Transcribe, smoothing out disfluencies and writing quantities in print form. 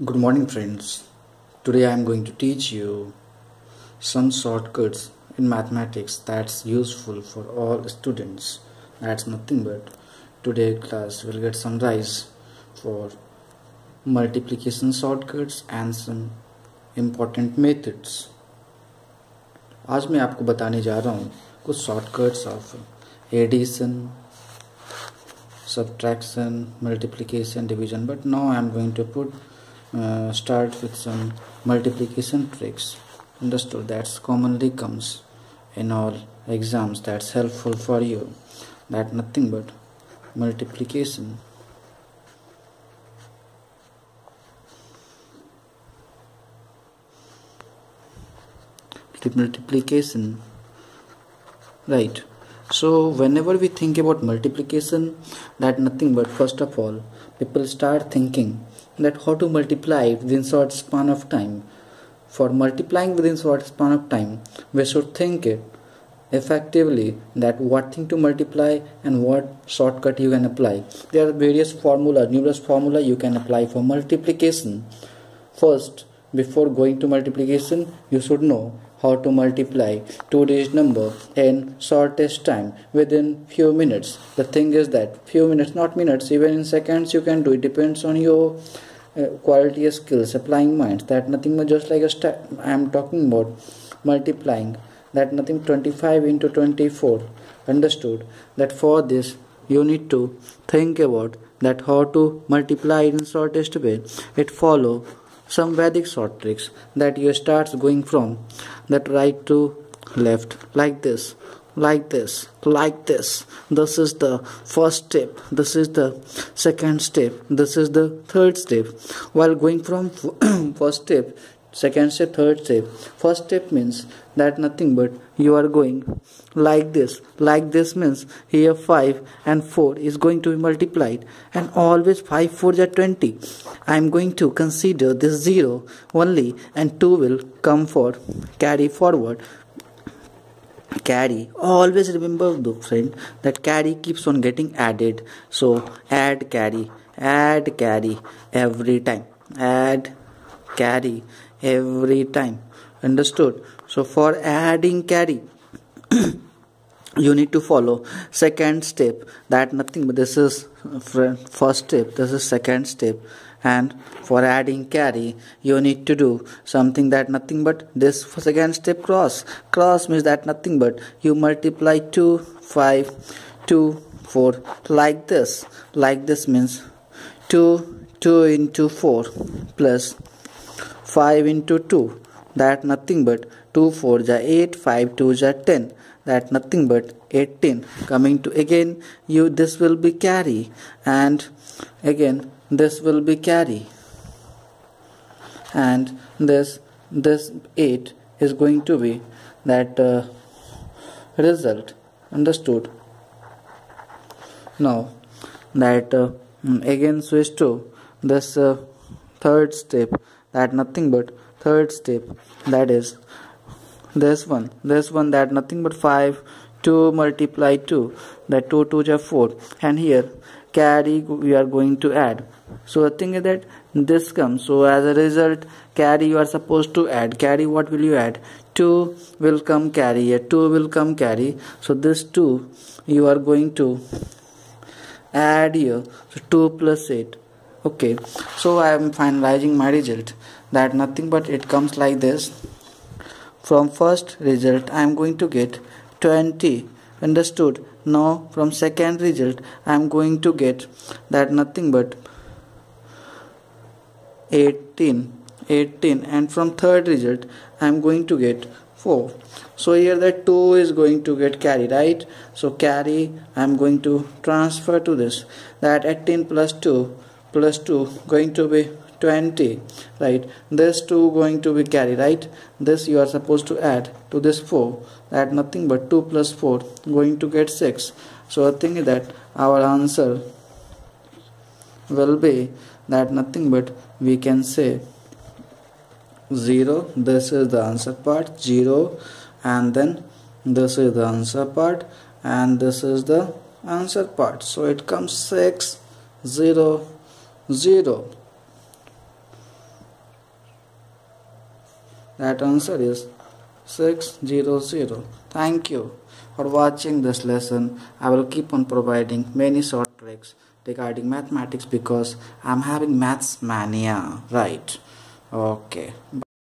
Good morning, friends. Today I am going to teach you some shortcuts in mathematics that's useful for all students. That's nothing but today class will get summarized for multiplication shortcuts and some important methods. आज मैं आपको बताने जा रहा हूँ कुछ shortcuts of addition, subtraction, multiplication, division, but now I am going to start with some multiplication tricks. Understood? That's commonly comes in all exams. That's helpful for you. That nothing but multiplication. Multiplication, right? So whenever we think about multiplication, that nothing but first of all people start thinking that how to multiply within short span of time. For multiplying within short span of time, we should think it effectively that what thing to multiply and what shortcut you can apply. There are various numerous formula you can apply for multiplication. First, before going to multiplication, you should know how to multiply two-digit number in shortest time within few minutes. The thing is that few minutes, not minutes, even in seconds you can do it. Depends on your quality of skills, applying minds. That nothing but just like I am talking about multiplying. That nothing 25 into 24. Understood? That for this you need to think about that how to multiply in shortest way. It follow some Vedic short tricks that you starts going from that right to left like this, like this, like this. This is the first step, this is the second step, this is the third step. While going from first step, second step, third step, first step means that nothing but you are going like this. Like this means here 5 and 4 is going to be multiplied, and always 5 4s are 20. I am going to consider this 0 only, and 2 will come for carry forward. Carry, always remember the friend that carry keeps on getting added, so add carry every time, add carry every time. Understood? So for adding carry you need to follow second step. That nothing but this is first step, this is second step. And for adding carry you need to do something that nothing but this second step cross means that nothing but you multiply 2 5 2 4 like this. Like this means 2 into 4 plus 5 into 2. That nothing but 2 4s are 8, 5 2s are 10. That nothing but 18. Coming to again you, this will be carry, and again this will be carry, and this 8 is going to be that result. Understood? Now that again switch to this third step. That nothing but third step, that is this one that nothing but 5 2 multiply 2, that 2 2s are 4, and here carry we are going to add. So the thing is that this comes, so as a result carry you are supposed to add. Carry, what will you add? 2 will come carry here, 2 will come carry, so this 2 you are going to add here, so 2 plus 8. Okay, so I am finalizing my result. That nothing but it comes like this. From first result I am going to get 20. Understood? Now from second result I am going to get that nothing but 18, and from third result I am going to get 4. So here that 2 is going to get carry, right? So carry I am going to transfer to this. That 18 plus 2 going to be 20, right? This 2 going to be carry, right? This you are supposed to add to this 4. That nothing but 2 plus 4 going to get 6. So the thing is that our answer will be that nothing but we can say 0. This is the answer part, 0, and then this is the answer part, and this is the answer part. So it comes 6 0 0. That answer is 600. Thank you for watching this lesson. I will keep on providing many short tricks regarding mathematics because I'm having maths mania, right? Okay.